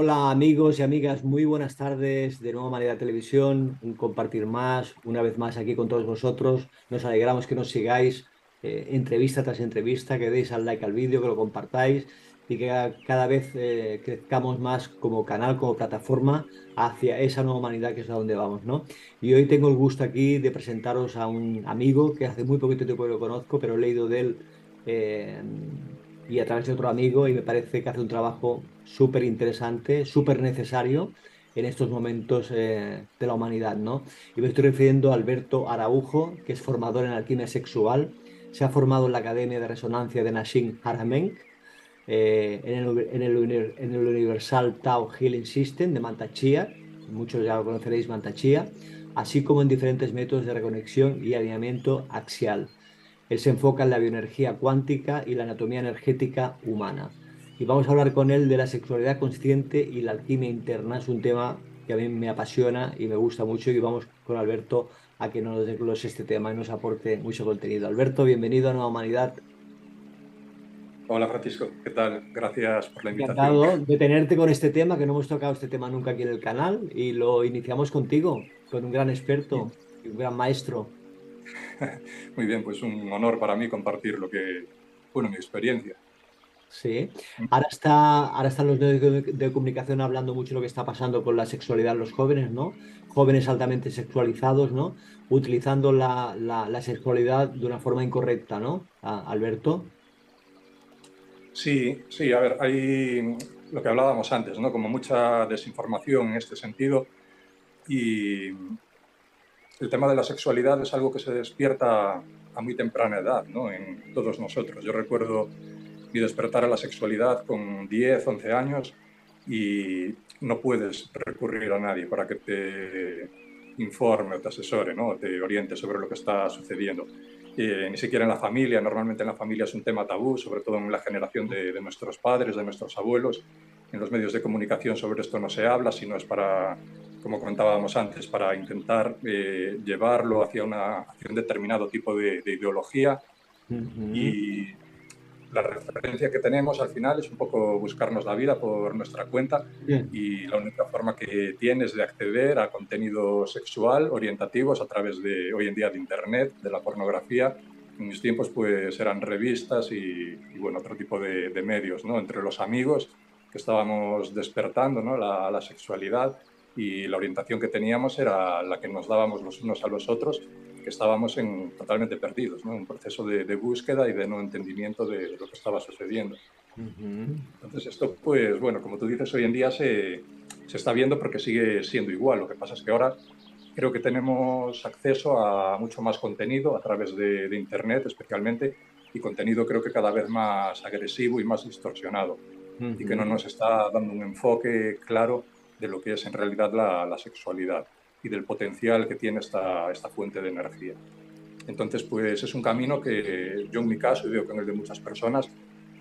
Hola amigos y amigas, muy buenas tardes. De nuevo Humanidad Televisión, un compartir más, una vez más aquí con todos vosotros. Nos alegramos que nos sigáis entrevista tras entrevista, que deis al like al vídeo, que lo compartáis y que cada vez crezcamos más como canal, como plataforma hacia esa nueva humanidad que es a donde vamos, ¿no? Y hoy tengo el gusto aquí de presentaros a un amigo que hace muy poquito tiempo que lo conozco, pero he leído de él. eh, y a través de otro amigo y me parece que hace un trabajo súper interesante, súper necesario en estos momentos de la humanidad, ¿no? Y me estoy refiriendo a Alberto Araujo, que es formador en alquimia sexual, se ha formado en la Academia de Resonancia de Nassim Haramein, en el Universal Tao Healing System de Manta Chía, muchos ya lo conoceréis, Manta Chía, así como en diferentes métodos de reconexión y alineamiento axial. Él se enfoca en la bioenergía cuántica y la anatomía energética humana. Y vamos a hablar con él de la sexualidad consciente y la alquimia interna. Es un tema que a mí me apasiona y me gusta mucho. Y vamos con Alberto a que nos desglose este tema y nos aporte mucho contenido. Alberto, bienvenido a Nueva Humanidad. Hola Francisco, ¿qué tal? Gracias por la invitación. Encantado de tenerte con este tema, que no hemos tocado este tema nunca aquí en el canal. Y lo iniciamos contigo, con un gran experto y un gran maestro. Muy bien, pues un honor para mí compartir mi experiencia. Sí, ahora están los medios de comunicación hablando mucho de lo que está pasando con la sexualidad en los jóvenes, ¿no? Jóvenes altamente sexualizados, ¿no? Utilizando la sexualidad de una forma incorrecta, ¿no? Alberto. Sí, sí, a ver, hay lo que hablábamos antes, ¿no? Como mucha desinformación en este sentido y el tema de la sexualidad es algo que se despierta a muy temprana edad, ¿no? En todos nosotros. Yo recuerdo mi despertar a la sexualidad con 10, 11 años y no puedes recurrir a nadie para que te informe o te asesore, ¿no? O te oriente sobre lo que está sucediendo. Ni siquiera en la familia, normalmente en la familia es un tema tabú, sobre todo en la generación de nuestros padres, de nuestros abuelos. En los medios de comunicación sobre esto no se habla, sino es para, como comentábamos antes, para intentar llevarlo hacia un determinado tipo de ideología Ujú. y la referencia que tenemos al final es un poco buscarnos la vida por nuestra cuenta Bien. y la única forma que tienes de acceder a contenido sexual orientativos a través de hoy en día de Internet, de la pornografía. En mis tiempos pues eran revistas y bueno, otro tipo de medios, ¿no? Entre los amigos que estábamos despertando, ¿no? La sexualidad y la orientación que teníamos era la que nos dábamos los unos a los otros, que estábamos totalmente perdidos, ¿no? Un proceso de búsqueda y de no entendimiento de lo que estaba sucediendo. Ujú. Entonces esto, pues bueno, como tú dices, hoy en día se está viendo porque sigue siendo igual. Lo que pasa es que ahora creo que tenemos acceso a mucho más contenido a través de Internet especialmente y contenido creo que cada vez más agresivo y más distorsionado y que no Ujú. nos está dando un enfoque claro de lo que es en realidad la sexualidad y del potencial que tiene esta fuente de energía. Entonces, pues es un camino que yo en mi caso, y veo que en el de muchas personas,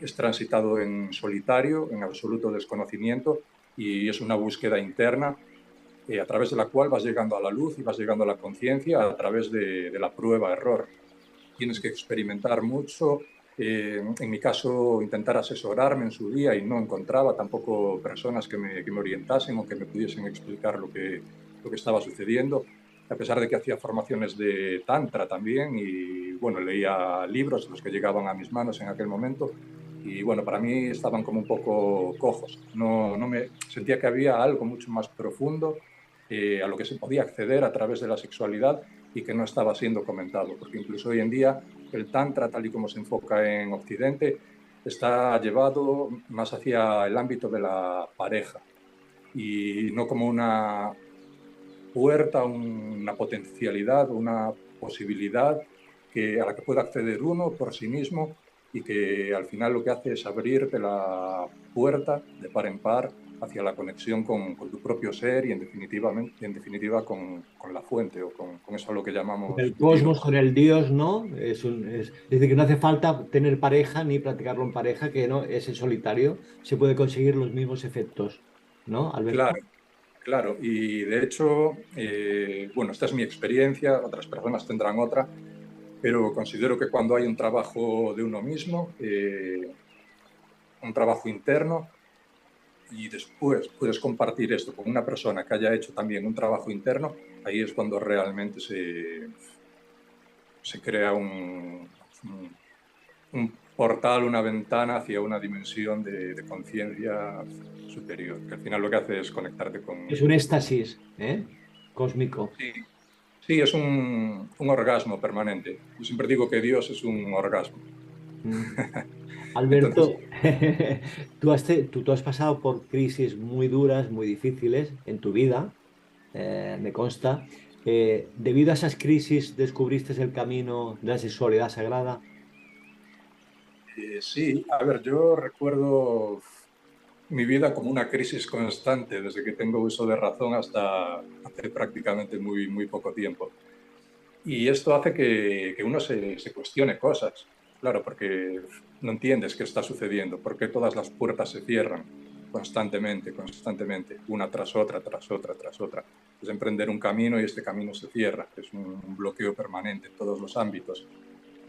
es transitado en solitario, en absoluto desconocimiento, y es una búsqueda interna a través de la cual vas llegando a la luz y vas llegando a la conciencia a través de la prueba-error. Tienes que experimentar mucho. En mi caso, intentar asesorarme en su día y no encontraba tampoco personas que me orientasen o que me pudiesen explicar lo que estaba sucediendo, a pesar de que hacía formaciones de Tantra también y, bueno, leía libros, los que llegaban a mis manos en aquel momento, y, bueno, para mí estaban como un poco cojos. No me sentía que había algo mucho más profundo a lo que se podía acceder a través de la sexualidad y que no estaba siendo comentado, porque incluso hoy en día el Tantra, tal y como se enfoca en Occidente, está llevado más hacia el ámbito de la pareja y no como una puerta, una potencialidad, una posibilidad a la que pueda acceder uno por sí mismo y que al final lo que hace es abrirte la puerta de par en par hacia la conexión con tu propio ser y en definitiva con la fuente o con eso a lo que llamamos El cosmos Dios. con el Dios, ¿no? Es decir, que no hace falta tener pareja ni practicarlo en pareja, que no es en solitario, se puede conseguir los mismos efectos, ¿no, Alberto? Claro, claro. Y de hecho, bueno, esta es mi experiencia, otras personas tendrán otra, pero considero que cuando hay un trabajo de uno mismo, un trabajo interno, y después puedes compartir esto con una persona que haya hecho también un trabajo interno, ahí es cuando realmente se crea un portal, una ventana hacia una dimensión de conciencia superior, que al final lo que hace es conectarte con... Es un éxtasis, ¿eh? Cósmico. Sí, sí, es un orgasmo permanente. Yo siempre digo que Dios es un orgasmo. Mm. Entonces, Alberto, tú has pasado por crisis muy duras, muy difíciles en tu vida, me consta. Debido a esas crisis, ¿descubriste el camino de la sexualidad sagrada? sí, a ver, yo recuerdo mi vida como una crisis constante desde que tengo uso de razón hasta hace prácticamente muy poco tiempo. Y esto hace que uno se cuestione cosas, claro, porque no entiendes qué está sucediendo, por qué todas las puertas se cierran constantemente, una tras otra, tras otra, tras otra. Es emprender un camino y este camino se cierra, es un bloqueo permanente en todos los ámbitos.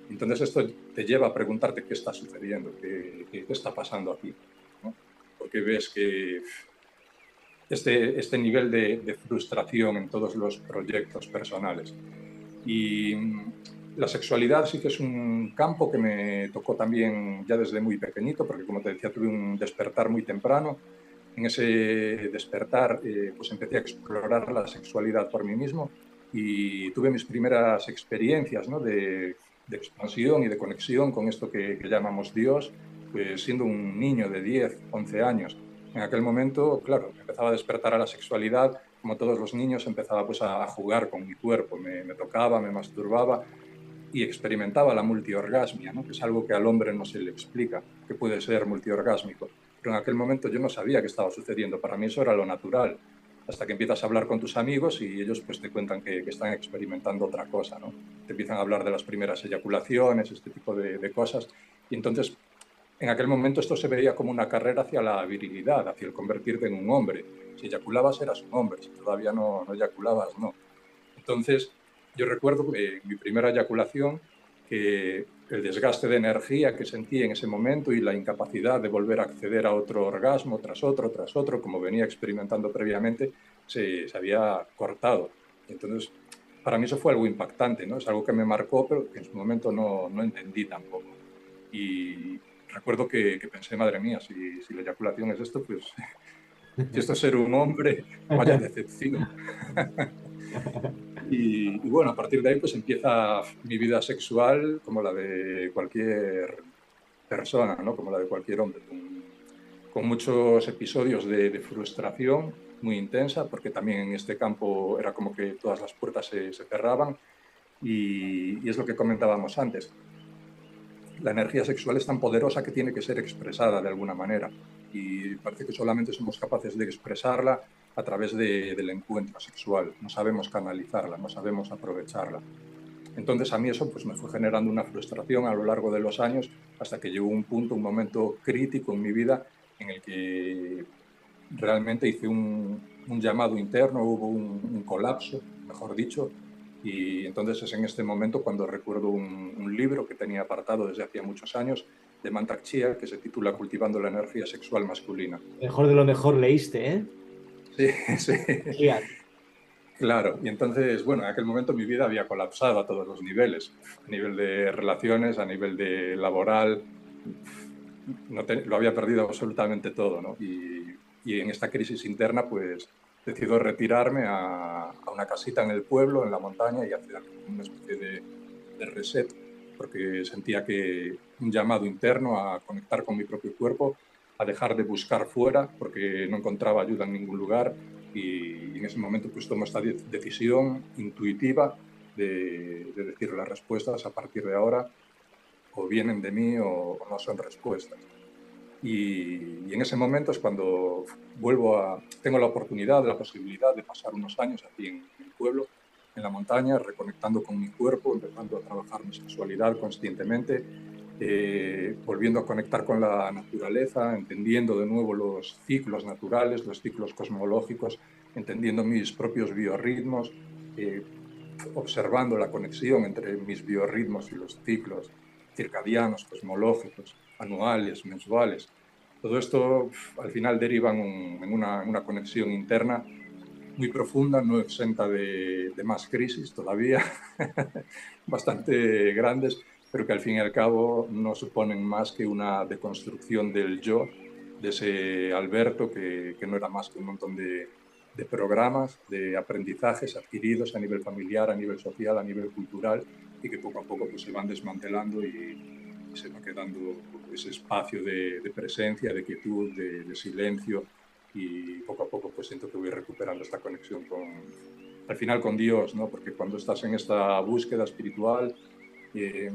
Entonces esto te lleva a preguntarte qué está sucediendo, qué está pasando aquí, ¿no? Porque ves que este nivel de frustración en todos los proyectos personales. Y la sexualidad sí que es un campo que me tocó también ya desde muy pequeñito, porque como te decía, tuve un despertar muy temprano. En ese despertar, pues empecé a explorar la sexualidad por mí mismo y tuve mis primeras experiencias, ¿no? de expansión y de conexión con esto que llamamos Dios, pues siendo un niño de 10 11 años. En aquel momento, claro, empezaba a despertar a la sexualidad, como todos los niños, empezaba pues a jugar con mi cuerpo, me tocaba, me masturbaba y experimentaba la multiorgasmia, ¿no? Que es algo que al hombre no se le explica, que puede ser multiorgásmico. Pero en aquel momento yo no sabía qué estaba sucediendo, para mí eso era lo natural, hasta que empiezas a hablar con tus amigos y ellos pues te cuentan que están experimentando otra cosa, ¿no? Te empiezan a hablar de las primeras eyaculaciones, este tipo de cosas, y entonces en aquel momento esto se veía como una carrera hacia la virilidad, hacia el convertirte en un hombre. Si eyaculabas eras un hombre, si todavía no eyaculabas, no. Entonces, yo recuerdo en mi primera eyaculación que el desgaste de energía que sentí en ese momento y la incapacidad de volver a acceder a otro orgasmo tras otro, como venía experimentando previamente, se había cortado. Entonces, para mí eso fue algo impactante, ¿no? Es algo que me marcó, pero que en su momento no entendí tampoco. Y recuerdo que pensé, madre mía, si la eyaculación es esto, pues si esto es ser un hombre, vaya decepción. Y bueno, a partir de ahí pues empieza mi vida sexual como la de cualquier persona, ¿no? Como la de cualquier hombre, con muchos episodios de frustración muy intensa, porque también en este campo era como que todas las puertas se cerraban y es lo que comentábamos antes. La energía sexual es tan poderosa que tiene que ser expresada de alguna manera y parece que solamente somos capaces de expresarla a través del encuentro sexual. No sabemos canalizarla, no sabemos aprovecharla. Entonces a mí eso pues me fue generando una frustración a lo largo de los años hasta que llegó un punto, un momento crítico en mi vida en el que realmente hice un llamado interno, hubo un colapso, mejor dicho, y entonces es en este momento cuando recuerdo un libro que tenía apartado desde hacía muchos años de Mantak Chia que se titula Cultivando la energía sexual masculina. Mejor de lo mejor leíste, ¿eh? Sí, sí. Genial. Claro, y entonces, bueno, en aquel momento mi vida había colapsado a todos los niveles, a nivel de relaciones, a nivel de laboral, lo había perdido absolutamente todo, ¿no? Y en esta crisis interna, pues decido retirarme a una casita en el pueblo, en la montaña, y hacer una especie de reset, porque sentía que un llamado interno a conectar con mi propio cuerpo, a dejar de buscar fuera, porque no encontraba ayuda en ningún lugar, y en ese momento pues tomo esta decisión intuitiva de decir las respuestas a partir de ahora o vienen de mí o no son respuestas. Y en ese momento es cuando tengo la oportunidad, la posibilidad de pasar unos años aquí en el pueblo, en la montaña, reconectando con mi cuerpo, empezando a trabajar mi sexualidad conscientemente, volviendo a conectar con la naturaleza, entendiendo de nuevo los ciclos naturales, los ciclos cosmológicos, entendiendo mis propios biorritmos, eh, observando la conexión entre mis biorritmos y los ciclos circadianos, cosmológicos, anuales, mensuales. Todo esto al final deriva en una conexión interna muy profunda, no exenta de más crisis todavía, bastante grandes, pero que al fin y al cabo no suponen más que una deconstrucción del yo, de ese Alberto que no era más que un montón de programas, de aprendizajes adquiridos a nivel familiar, a nivel social, a nivel cultural, y que poco a poco pues, se van desmantelando y se va quedando ese espacio de presencia, de quietud, de silencio, y poco a poco pues siento que voy recuperando esta conexión al final con Dios, ¿no? Porque cuando estás en esta búsqueda espiritual, eh,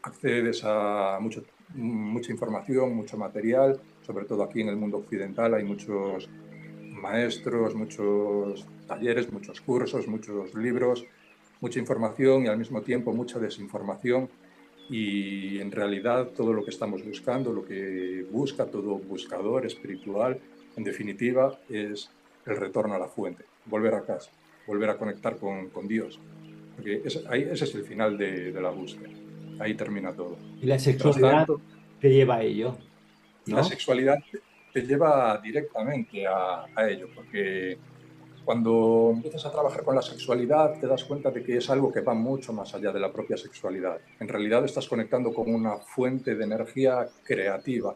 accedes a mucha información, mucho material, sobre todo aquí en el mundo occidental hay muchos maestros, muchos talleres, muchos cursos, muchos libros, mucha información y al mismo tiempo mucha desinformación. Y en realidad todo lo que estamos buscando, lo que busca todo buscador espiritual, en definitiva, es el retorno a la fuente, volver a casa, volver a conectar con Dios. Porque ese es el final de la búsqueda. Ahí termina todo. Y la Mientras sexualidad tanto, te lleva a ello, y la ¿no? sexualidad te lleva directamente a ello, porque cuando empiezas a trabajar con la sexualidad, te das cuenta de que es algo que va mucho más allá de la propia sexualidad. En realidad estás conectando con una fuente de energía creativa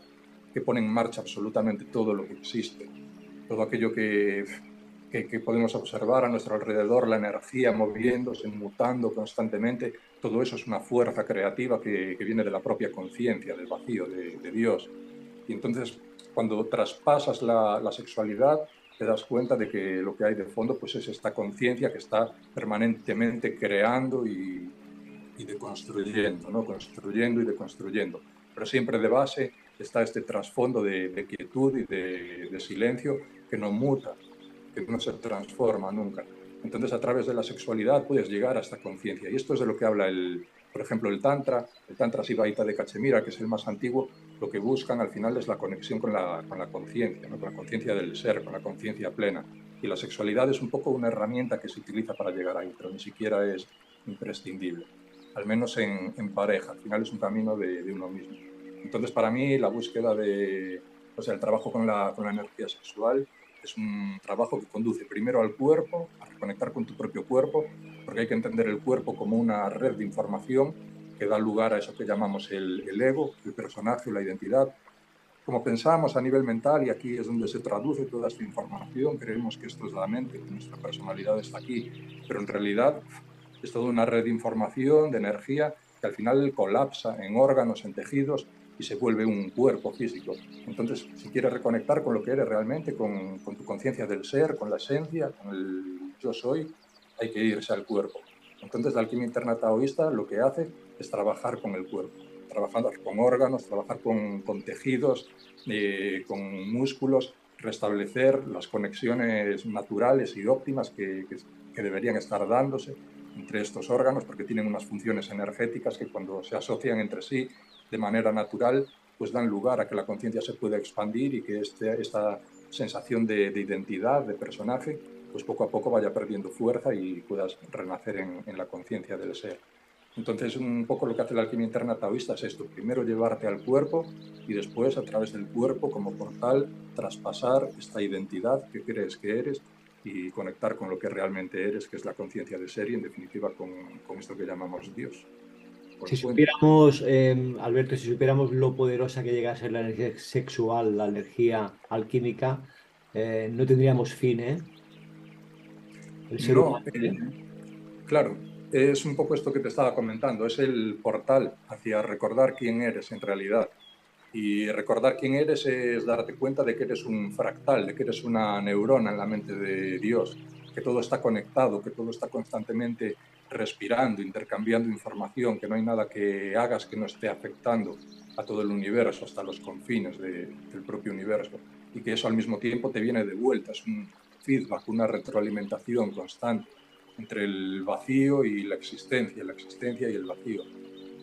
que pone en marcha absolutamente todo lo que existe, todo aquello que podemos observar a nuestro alrededor, la energía moviéndose, mutando constantemente, todo eso es una fuerza creativa que viene de la propia conciencia, del vacío, de Dios. Y entonces, cuando traspasas la sexualidad, te das cuenta de que lo que hay de fondo pues, es esta conciencia que está permanentemente creando y deconstruyendo, ¿no? Construyendo y deconstruyendo. Pero siempre de base está este trasfondo de quietud y de silencio que no muta, que no se transforma nunca. Entonces, a través de la sexualidad puedes llegar a esta conciencia. Y esto es de lo que habla, por ejemplo, el Tantra Siddhaita de Cachemira, que es el más antiguo. Lo que buscan al final es la conexión con la conciencia, ¿no? Con la conciencia del ser, con la conciencia plena. Y la sexualidad es un poco una herramienta que se utiliza para llegar ahí, pero ni siquiera es imprescindible, al menos en pareja. Al final es un camino de uno mismo. Entonces, para mí, la búsqueda o sea, el trabajo con la energía sexual es un trabajo que conduce primero al cuerpo, a reconectar con tu propio cuerpo, porque hay que entender el cuerpo como una red de información que da lugar a eso que llamamos el ego, el personaje, la identidad. Como pensamos a nivel mental, y aquí es donde se traduce toda esta información, creemos que esto es la mente, que nuestra personalidad está aquí, pero en realidad es toda una red de información, de energía, que al final colapsa en órganos, en tejidos y se vuelve un cuerpo físico. Entonces, si quieres reconectar con lo que eres realmente, con tu conciencia del ser, con la esencia, con el yo soy, hay que irse al cuerpo. Entonces, la alquimia interna taoísta lo que hace es trabajar con el cuerpo, trabajar con órganos, trabajar con tejidos, con músculos, restablecer las conexiones naturales y óptimas que deberían estar dándose entre estos órganos, porque tienen unas funciones energéticas que cuando se asocian entre sí de manera natural, pues dan lugar a que la conciencia se pueda expandir y que esta sensación de identidad, de personaje, pues poco a poco vaya perdiendo fuerza y puedas renacer en la conciencia del ser. Entonces, un poco lo que hace la alquimia interna taoísta es esto: primero llevarte al cuerpo y después, a través del cuerpo como portal, traspasar esta identidad que crees que eres y conectar con lo que realmente eres, que es la conciencia de ser y, en definitiva, con esto que llamamos Dios, con Si la fuente. supiéramos, Alberto, si supiéramos lo poderosa que llega a ser la energía sexual, la energía alquímica, no tendríamos fin, ¿eh? El ser No, humano, ¿eh? claro, es un poco esto que te estaba comentando, es el portal hacia recordar quién eres en realidad. Y recordar quién eres es darte cuenta de que eres un fractal, de que eres una neurona en la mente de Dios, que todo está conectado, que todo está constantemente respirando, intercambiando información, que no hay nada que hagas que no esté afectando a todo el universo, hasta los confines del propio universo, y que eso al mismo tiempo te viene de vuelta, es un feedback, una retroalimentación constante entre el vacío y la existencia y el vacío.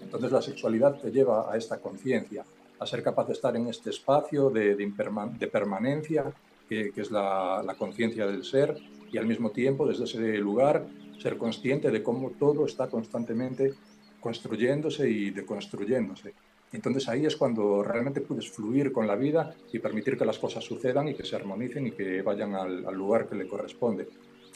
Entonces la sexualidad te lleva a esta conciencia, a ser capaz de estar en este espacio de permanencia, que es la conciencia del ser, y al mismo tiempo, desde ese lugar, ser consciente de cómo todo está constantemente construyéndose y deconstruyéndose. Entonces ahí es cuando realmente puedes fluir con la vida y permitir que las cosas sucedan y que se armonicen y que vayan al lugar que le corresponde.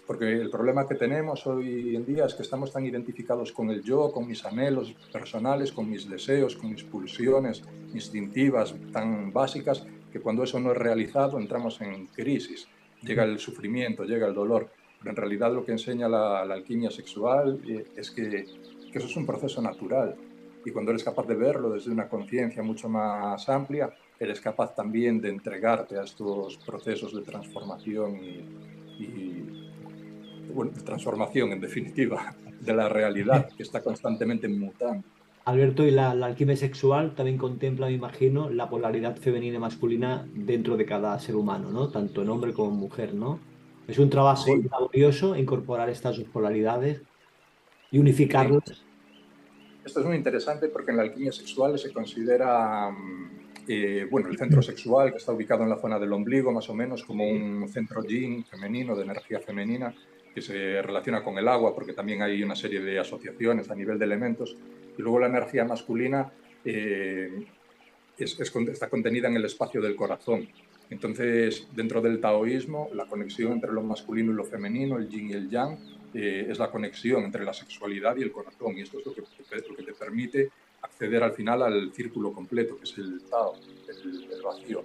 Porque el problema que tenemos hoy en día es que estamos tan identificados con el yo, con mis anhelos personales, con mis deseos, con mis pulsiones instintivas tan básicas, que cuando eso no es realizado entramos en crisis. Llega el sufrimiento, llega el dolor. Pero en realidad lo que enseña la alquimia sexual es que eso es un proceso natural. Y cuando eres capaz de verlo desde una conciencia mucho más amplia, eres capaz también de entregarte a estos procesos de transformación bueno, de transformación, en definitiva, de la realidad, que está constantemente mutando. Alberto, y la alquimia sexual también contempla, me imagino, la polaridad femenina y masculina dentro de cada ser humano, ¿no? Tanto en hombre como en mujer, ¿no? Es un trabajo Sí, laborioso incorporar estas dos polaridades y sí. unificarlas. Esto es muy interesante porque en la alquimia sexual se considera, bueno, el centro sexual, que está ubicado en la zona del ombligo, más o menos, como Sí. un centro yin femenino, de energía femenina, que se relaciona con el agua, porque también hay una serie de asociaciones a nivel de elementos. Y luego la energía masculina está contenida en el espacio del corazón. Entonces, dentro del taoísmo, la conexión entre lo masculino y lo femenino, el yin y el yang, es la conexión entre la sexualidad y el corazón. Y esto es lo que te permite acceder al final al círculo completo, que es el Tao, el vacío.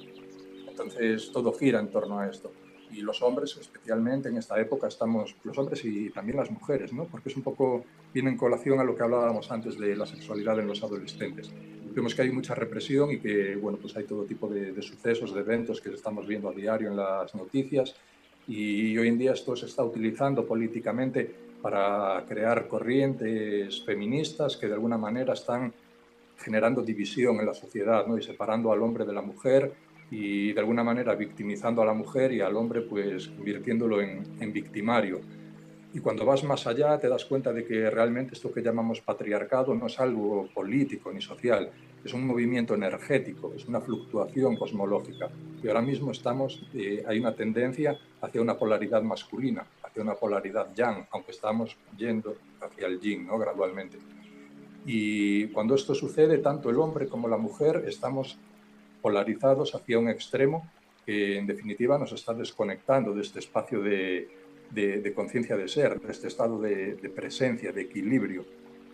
Entonces, todo gira en torno a esto. Y los hombres, especialmente en esta época, estamos, los hombres y también las mujeres, ¿no? Porque es un poco, viene en colación a lo que hablábamos antes de la sexualidad en los adolescentes. Vemos que hay mucha represión y que, bueno, pues hay todo tipo de sucesos, de eventos que estamos viendo a diario en las noticias. Y hoy en día esto se está utilizando políticamente para crear corrientes feministas que de alguna manera están generando división en la sociedad, ¿no? Y separando al hombre de la mujer y de alguna manera victimizando a la mujer y al hombre pues convirtiéndolo en victimario. Y cuando vas más allá te das cuenta de que realmente esto que llamamos patriarcado no es algo político ni social, es un movimiento energético, es una fluctuación cosmológica. Y ahora mismo hay una tendencia hacia una polaridad masculina, hacia una polaridad yang, aunque estamos yendo hacia el yin, ¿no? Gradualmente. Y cuando esto sucede, tanto el hombre como la mujer estamos polarizados hacia un extremo que en definitiva nos está desconectando de este espacio de conciencia de ser, de este estado de presencia, de equilibrio,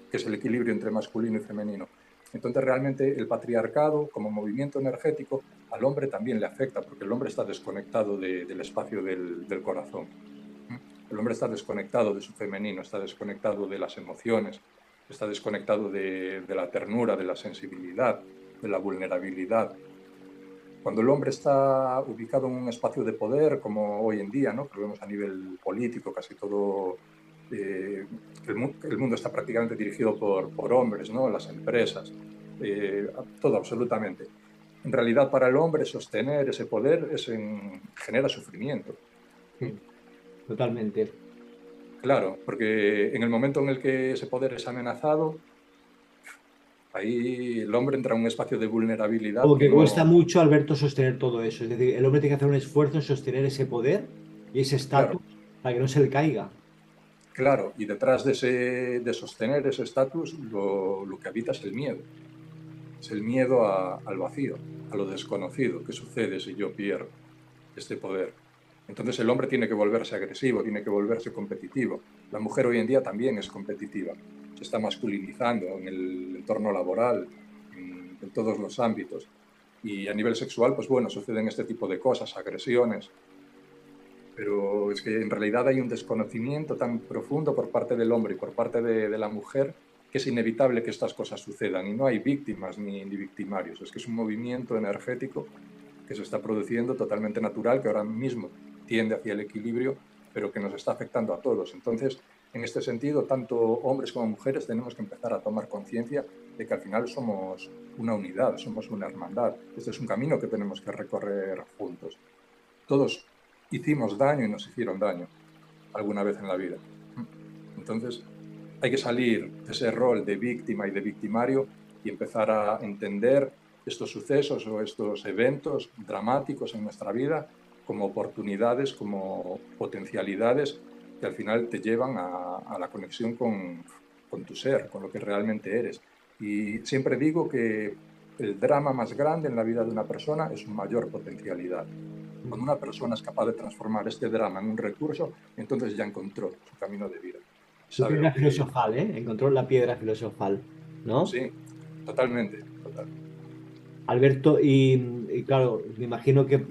que es el equilibrio entre masculino y femenino. Entonces realmente el patriarcado como movimiento energético al hombre también le afecta porque el hombre está desconectado del espacio del corazón. El hombre está desconectado de su femenino, está desconectado de las emociones, está desconectado de la ternura, de la sensibilidad, de la vulnerabilidad. Cuando el hombre está ubicado en un espacio de poder, como hoy en día, ¿no? Que lo vemos a nivel político, casi todo, el mundo está prácticamente dirigido por hombres, ¿no? Las empresas, todo absolutamente. En realidad, para el hombre sostener ese poder genera sufrimiento. Sí, totalmente. Claro, porque en el momento en el que ese poder es amenazado, ahí el hombre entra en un espacio de vulnerabilidad Como que que cuesta no... mucho, Alberto, sostener todo eso. Es decir, el hombre tiene que hacer un esfuerzo en sostener ese poder y ese Claro, estatus para que no se le caiga. claro, y detrás de sostener ese estatus lo que habita es el miedo. Es el miedo al vacío, a lo desconocido. ¿Qué sucede si yo pierdo este poder? Entonces el hombre tiene que volverse agresivo, tiene que volverse competitivo. La mujer hoy en día también es competitiva. Se está masculinizando en el entorno laboral, en todos los ámbitos. Y a nivel sexual, pues bueno, suceden este tipo de cosas, agresiones, pero es que en realidad hay un desconocimiento tan profundo por parte del hombre y por parte de la mujer que es inevitable que estas cosas sucedan y no hay víctimas ni victimarios. Es que es un movimiento energético que se está produciendo totalmente natural, que ahora mismo tiende hacia el equilibrio, pero que nos está afectando a todos. Entonces, en este sentido, tanto hombres como mujeres tenemos que empezar a tomar conciencia de que al final somos una unidad, somos una hermandad. Este es un camino que tenemos que recorrer juntos. Todos hicimos daño y nos hicieron daño alguna vez en la vida. Entonces, hay que salir de ese rol de víctima y de victimario y empezar a entender estos sucesos o estos eventos dramáticos en nuestra vida como oportunidades, como potencialidades que al final te llevan a la conexión con tu ser, con lo que realmente eres. Y siempre digo que el drama más grande en la vida de una persona es su mayor potencialidad. Cuando una persona es capaz de transformar este drama en un recurso, entonces ya encontró su camino de vida. Su Sabe piedra lo que... filosofal, ¿eh? Encontró la piedra filosofal, ¿no? Sí, totalmente, total. Alberto, y claro, me imagino que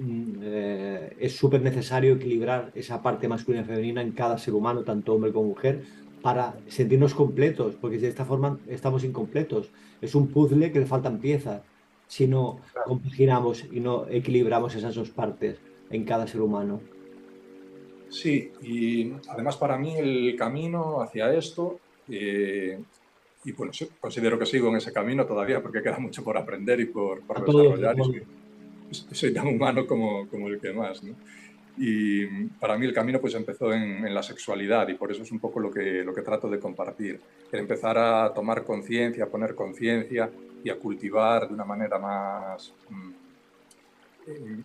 es súper necesario equilibrar esa parte masculina y femenina en cada ser humano, tanto hombre como mujer, para sentirnos completos, porque de esta forma estamos incompletos. Es un puzzle que le faltan piezas si no compaginamos y no equilibramos esas dos partes en cada ser humano. Sí, y además para mí el camino hacia esto, y bueno, considero que sigo en ese camino todavía porque queda mucho por aprender y A por todos, a desarrollar, y todos. soy tan humano como el que más, ¿no? Y para mí el camino pues empezó en la sexualidad, y por eso es un poco lo que trato de compartir, el empezar a tomar conciencia, a poner conciencia y a cultivar de una manera más,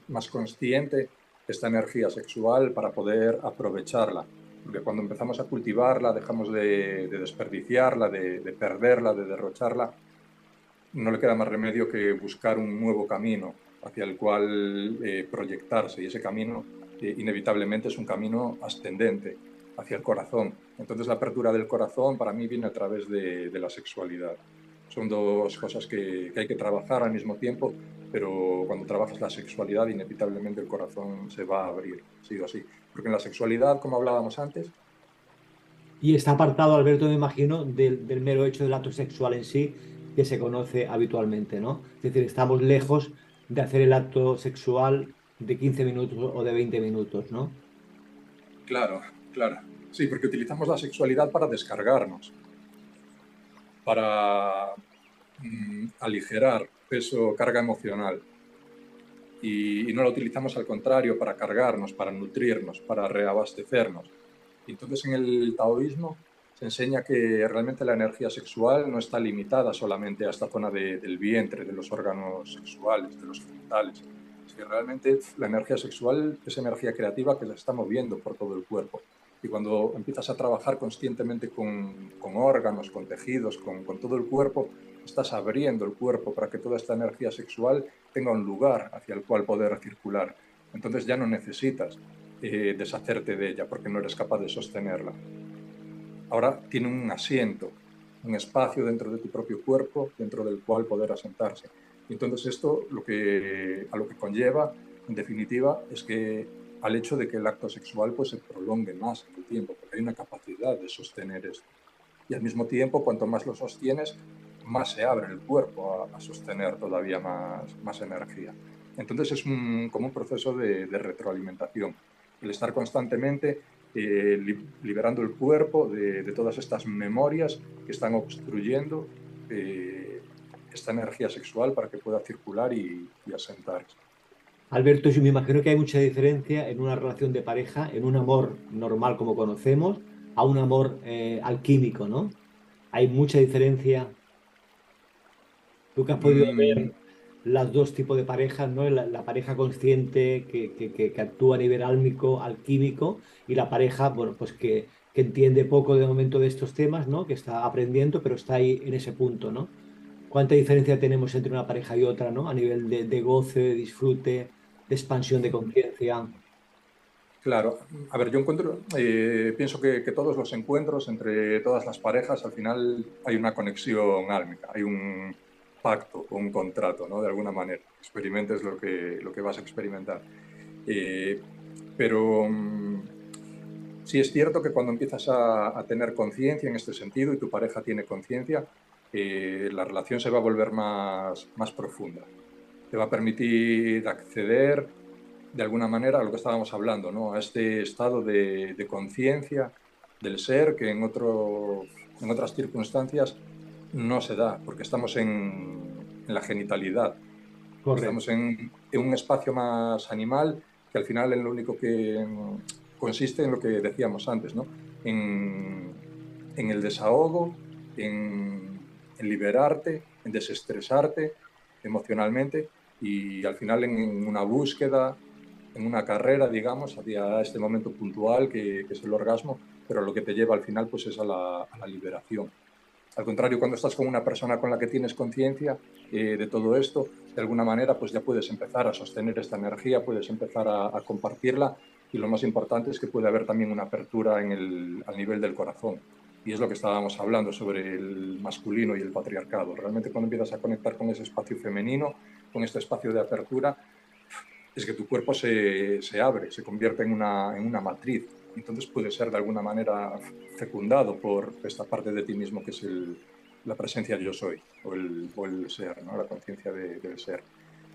más consciente esta energía sexual para poder aprovecharla. Porque cuando empezamos a cultivarla, dejamos de desperdiciarla, de perderla, de derrocharla, no le queda más remedio que buscar un nuevo camino hacia el cual proyectarse. Y ese camino inevitablemente es un camino ascendente hacia el corazón. Entonces la apertura del corazón para mí viene a través de la sexualidad. Son dos cosas que hay que trabajar al mismo tiempo, pero cuando trabajas la sexualidad inevitablemente el corazón se va a abrir, sí o sí. Porque en la sexualidad, como hablábamos antes, Y está apartado, Alberto, me imagino, del mero hecho del acto sexual en sí, que se conoce habitualmente, ¿no? Es decir, estamos lejos de hacer el acto sexual de 15 minutos o de 20 minutos, ¿no? claro, claro. Sí, porque utilizamos la sexualidad para descargarnos, para aligerar peso, carga emocional. Y no la utilizamos al contrario para cargarnos, para nutrirnos, para reabastecernos. Y entonces en el taoísmo se enseña que realmente la energía sexual no está limitada solamente a esta zona del vientre, de los órganos sexuales, de los genitales. Es que realmente la energía sexual es energía creativa que se está moviendo por todo el cuerpo. Y cuando empiezas a trabajar conscientemente con órganos, con tejidos, con todo el cuerpo, estás abriendo el cuerpo para que toda esta energía sexual tenga un lugar hacia el cual poder circular. Entonces ya no necesitas deshacerte de ella porque no eres capaz de sostenerla. Ahora tiene un asiento, un espacio dentro de tu propio cuerpo, dentro del cual poder asentarse. Y entonces esto a lo que conlleva, en definitiva, es que al hecho de que el acto sexual pues, se prolongue más en el tiempo, porque hay una capacidad de sostener esto. Y al mismo tiempo, cuanto más lo sostienes, más se abre el cuerpo a sostener todavía más energía. Entonces es como un proceso de retroalimentación. El estar constantemente liberando el cuerpo de todas estas memorias que están obstruyendo esta energía sexual para que pueda circular y asentarse. Alberto, yo me imagino que hay mucha diferencia en una relación de pareja, en un amor normal como conocemos, a un amor alquímico, ¿no? Hay mucha diferencia. Tú que has podido Mm, ver los dos tipos de parejas, ¿no? La pareja consciente que actúa a nivel álmico, alquímico, y la pareja, bueno, pues que entiende poco de momento de estos temas, ¿no? Que está aprendiendo, pero está ahí en ese punto, ¿no? ¿Cuánta diferencia tenemos entre una pareja y otra, ¿no? A nivel de goce, de disfrute, de expansión de conciencia. claro, a ver, yo pienso que todos los encuentros entre todas las parejas, al final hay una conexión álmica, hay un pacto o un contrato, ¿no? De alguna manera. Experimentes lo que vas a experimentar. Eh, pero sí es cierto que cuando empiezas a tener conciencia en este sentido y tu pareja tiene conciencia, la relación se va a volver más profunda. Te va a permitir acceder de alguna manera a lo que estábamos hablando, ¿no? A este estado de conciencia del ser que en otras circunstancias no se da, porque estamos en la genitalidad, estamos Correcto. en un espacio más animal que al final en lo único que consiste en lo que decíamos antes, ¿no? En el desahogo, en liberarte, en desestresarte emocionalmente y al final en una búsqueda, en una carrera, digamos, hacia este momento puntual que es el orgasmo, pero lo que te lleva al final pues es a la liberación. Al contrario, cuando estás con una persona con la que tienes conciencia de todo esto, de alguna manera pues ya puedes empezar a sostener esta energía, puedes empezar a compartirla, y lo más importante es que puede haber también una apertura al nivel del corazón. Y es lo que estábamos hablando sobre el masculino y el patriarcado. Realmente cuando empiezas a conectar con ese espacio femenino, con este espacio de apertura, es que tu cuerpo se abre, se convierte en una matriz. Entonces puede ser de alguna manera fecundado por esta parte de ti mismo que es la presencia de yo soy, o el ser, ¿no? La conciencia del ser.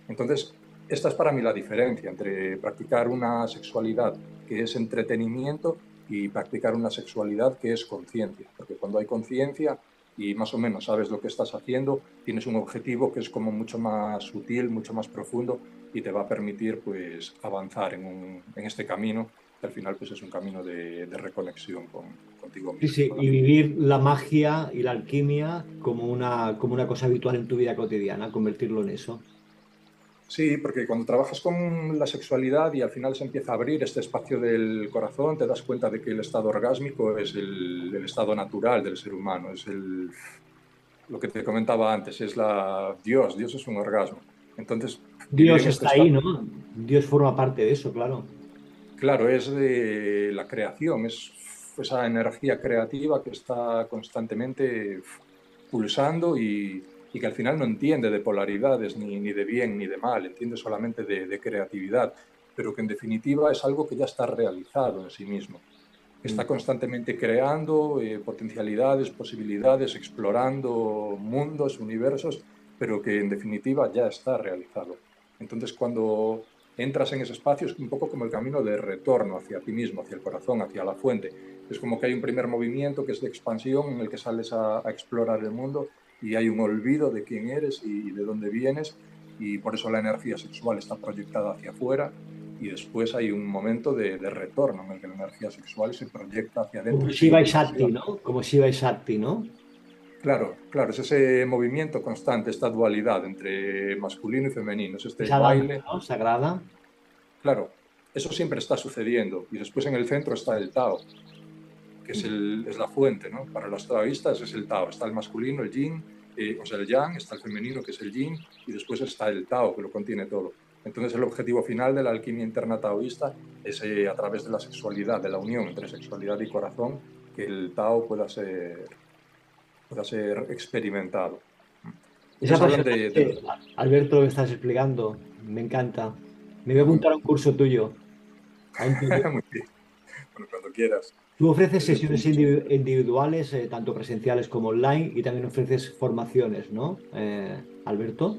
Entonces, esta es para mí la diferencia entre practicar una sexualidad que es entretenimiento y practicar una sexualidad que es conciencia. Porque cuando hay conciencia y más o menos sabes lo que estás haciendo, tienes un objetivo que es como mucho más sutil, mucho más profundo, y te va a permitir pues avanzar en este camino, que al final pues es un camino de reconexión contigo Sí, mismo, sí, con la y vida. vivir la magia y la alquimia como una cosa habitual en tu vida cotidiana, convertirlo en eso. Sí, porque cuando trabajas con la sexualidad y al final se empieza a abrir este espacio del corazón, te das cuenta de que el estado orgásmico es el estado natural del ser humano, es lo que te comentaba antes, es Dios es un orgasmo. Entonces, vivir Dios en este está ahí, estado, ¿no? Dios forma parte de eso, claro. claro, es de la creación, es esa energía creativa que está constantemente pulsando y que al final no entiende de polaridades, ni de bien ni de mal, entiende solamente de creatividad, pero que en definitiva es algo que ya está realizado en sí mismo, que Mm. está constantemente creando potencialidades, posibilidades, explorando mundos, universos, pero que en definitiva ya está realizado. Entonces, cuando entras en ese espacio es un poco como el camino de retorno hacia ti mismo, hacia el corazón, hacia la fuente. Es como que hay un primer movimiento que es de expansión en el que sales a explorar el mundo y hay un olvido de quién eres y de dónde vienes, y por eso la energía sexual está proyectada hacia afuera, y después hay un momento de retorno en el que la energía sexual se proyecta hacia Como adentro y Shiva y sigue Shakti, progresivamente. ¿no? Como Shiva y Shakti, ¿no? Claro, claro, es ese movimiento constante, esta dualidad entre masculino y femenino, es este Esa danza, baile. ¿no? Sagrada. Claro, eso siempre está sucediendo. Y después en el centro está el Tao, que es, Mm. es la fuente, ¿no? Para los taoístas es el Tao. Está el masculino, el yin, o sea, el yang, está el femenino, que es el yin, y después está el Tao, que lo contiene todo. Entonces, el objetivo final de la alquimia interna taoísta es, a través de la sexualidad, de la unión entre sexualidad y corazón, que el Tao pueda ser experimentado. Es Entonces, hablan de apasionante, Alberto, lo que estás explicando. Me encanta. Me voy a apuntar a un los... curso tuyo. A un taller. Muy bien. Bueno, cuando quieras. Tú ofreces Es de todo sesiones mucho. individuales, tanto presenciales como online, y también ofreces formaciones, ¿no? Alberto.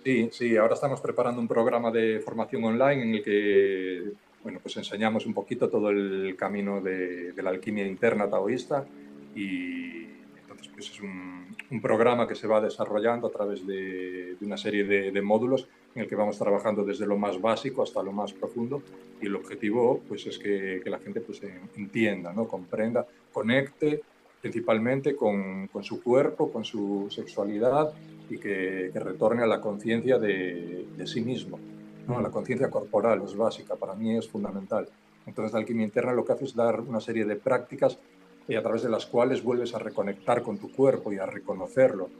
Sí, sí, ahora estamos preparando un programa de formación online en el que, bueno, pues enseñamos un poquito todo el camino de la alquimia interna taoísta, y entonces pues es un programa que se va desarrollando a través de una serie de módulos en el que vamos trabajando desde lo más básico hasta lo más profundo, y el objetivo pues es que la gente pues entienda, ¿no? Comprenda, conecte principalmente con su cuerpo, con su sexualidad, y que retorne a la conciencia de sí mismo, ¿no? Mm. La conciencia corporal es básica, para mí es fundamental. Entonces, la alquimia interna lo que hace es dar una serie de prácticas a través de las cuales vuelves a reconectar con tu cuerpo y a reconocerlo.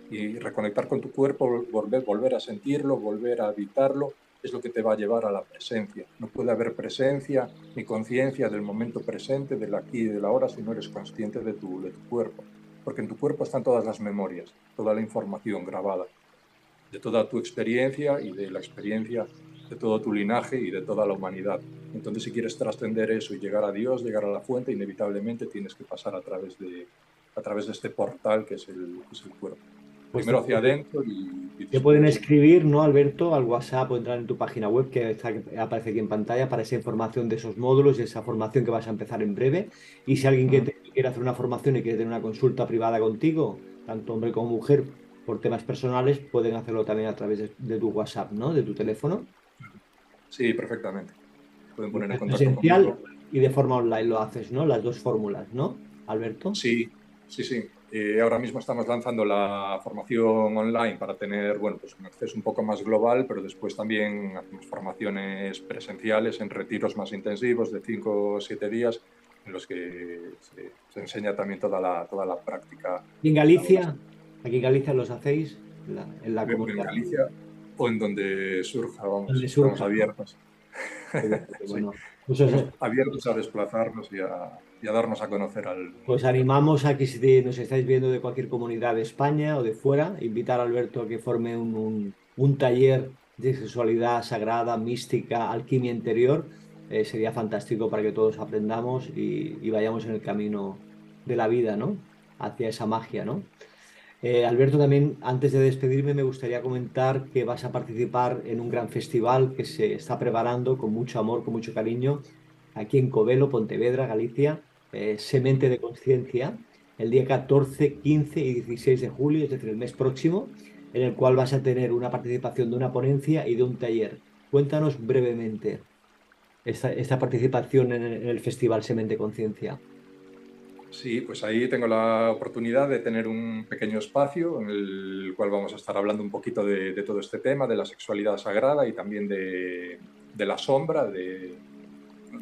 Y reconectar con tu cuerpo, volver a sentirlo, volver a habitarlo, es lo que te va a llevar a la presencia. No puede haber presencia ni conciencia del momento presente, del aquí y del ahora, si no eres consciente de tu cuerpo. Porque en tu cuerpo están todas las memorias, toda la información grabada de toda tu experiencia y de la experiencia de todo tu linaje y de toda la humanidad. Entonces, si quieres trascender eso y llegar a Dios, llegar a la fuente, inevitablemente tienes que pasar a través de este portal que es el cuerpo. Pues Primero hacia adentro y te pueden después... escribir, ¿no, Alberto? Al WhatsApp o entrar en tu página web que aparece aquí en pantalla para esa información de esos módulos y esa formación que vas a empezar en breve. Y si alguien quiere hacer una formación y quiere tener una consulta privada contigo, tanto hombre como mujer, por temas personales, pueden hacerlo también a través de tu WhatsApp, ¿no? De tu teléfono. Sí, perfectamente. Pueden Y poner en contacto presencial conmigo. y de forma online lo haces, ¿no? Las dos fórmulas, ¿no, Alberto? Sí, sí, sí. Ahora mismo estamos lanzando la formación online para tener, bueno, pues un acceso un poco más global, pero después también hacemos formaciones presenciales en retiros más intensivos de 5 o 7 días, en los que se enseña también toda la práctica. ¿Y en Galicia? ¿Aquí en Galicia los hacéis? En la En comunidad Galicia o en donde surja, vamos, donde estamos surja, ¿no? abiertos. Sí, Bueno, pues, estamos abiertos a desplazarnos y a darnos a conocer al pues mundo entero. animamos a que si nos estáis viendo de cualquier comunidad de España o de fuera, invitar a Alberto a que forme un taller de sexualidad sagrada, mística, alquimia interior. Sería fantástico para que todos aprendamos y vayamos en el camino de la vida, ¿no? Hacia esa magia, ¿no? Alberto, también antes de despedirme me gustaría comentar que vas a participar en un gran festival que se está preparando con mucho amor, con mucho cariño, aquí en Covelo, Pontevedra, Galicia, Semente de Conciencia, el día 14, 15 y 16 de julio, es decir, el mes próximo, en el cual vas a tener una participación de una ponencia y de un taller. Cuéntanos brevemente esta participación en el Festival Semente Conciencia. Sí, pues ahí tengo la oportunidad de tener un pequeño espacio en el cual vamos a estar hablando un poquito de todo este tema, de la sexualidad sagrada y también de la sombra, de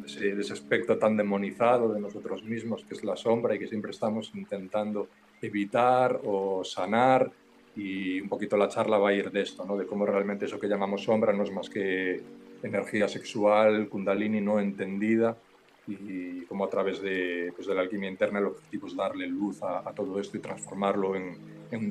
ese aspecto tan demonizado de nosotros mismos que es la sombra y que siempre estamos intentando evitar o sanar. Y un poquito la charla va a ir de esto, ¿no? De cómo realmente eso que llamamos sombra no es más que energía sexual, kundalini no entendida, y cómo a través pues de la alquimia interna el objetivo es darle luz a todo esto y transformarlo un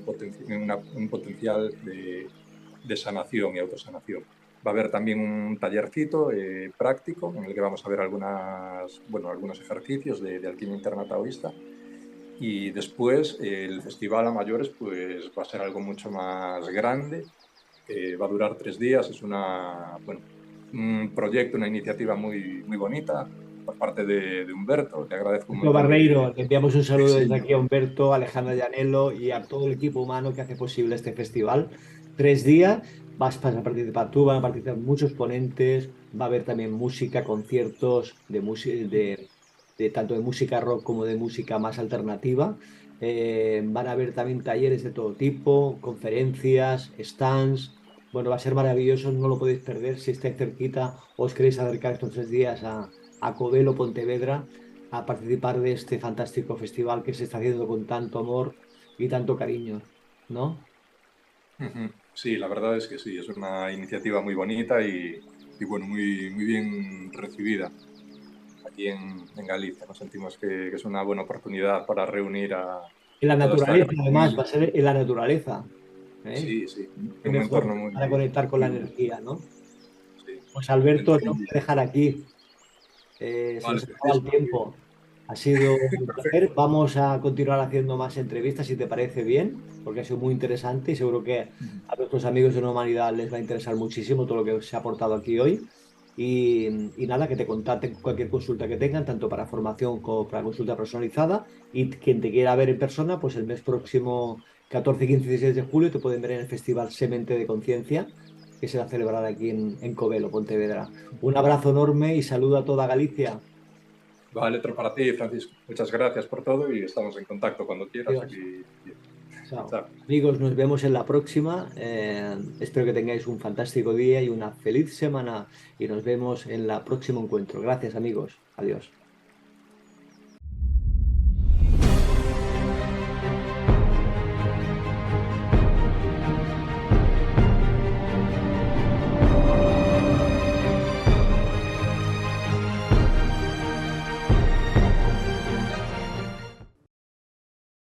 potencial de sanación y autosanación. Va a haber también un tallercito práctico en el que vamos a ver algunos ejercicios de alquimia interna taoísta. Y después el festival a mayores pues va a ser algo mucho más grande, va a durar 3 días, es un proyecto, una iniciativa muy bonita por parte de Humberto. Te agradezco un Humberto montón Barreiro, le enviamos un saludo desde sí, aquí a Humberto, a Alejandra Llanelo y a todo el equipo humano que hace posible este festival. 3 días, vas a participar tú, van a participar muchos ponentes, va a haber también música, conciertos tanto de música rock como de música más alternativa. Van a haber también talleres de todo tipo, conferencias, stands. Bueno, va a ser maravilloso, no lo podéis perder. Si estáis cerquita, os queréis acercar estos 3 días a Covelo, Pontevedra, a participar de este fantástico festival que se está haciendo con tanto amor y tanto cariño, ¿no? sí, la verdad es que sí, es una iniciativa muy bonita y bueno, muy bien recibida aquí en Galicia. Nos sentimos que es una buena oportunidad para reunir En la a toda esta naturaleza, gran además, va familia. a ser en la naturaleza, ¿eh? Sí, sí, Qué en un mejor entorno para conectar con la muy bonito. energía, ¿no? Sí, Pues un Alberto, entorno tengo muy... que dejar aquí. Se Vale, nos acaba el Francisco. tiempo. Ha sido un placer. Perfecto. Vamos a continuar haciendo más entrevistas si te parece bien, porque ha sido muy interesante y seguro que a nuestros amigos de la humanidad les va a interesar muchísimo todo lo que se ha aportado aquí hoy. Y nada, que te contacten cualquier consulta que tengan, tanto para formación como para consulta personalizada. Y quien te quiera ver en persona, pues el mes próximo 14, 15 y 16 de julio te pueden ver en el Festival Semente de Conciencia, que se va a celebrar aquí en Covelo, Pontevedra. Un abrazo enorme y saludo a toda Galicia. Vale, otro para ti, Francisco. Muchas gracias por todo y estamos en contacto cuando quieras Dios. aquí. Chao. Chao. Amigos, nos vemos en la próxima. Espero que tengáis un fantástico día y una feliz semana y nos vemos en el próximo encuentro. Gracias, amigos. Adiós.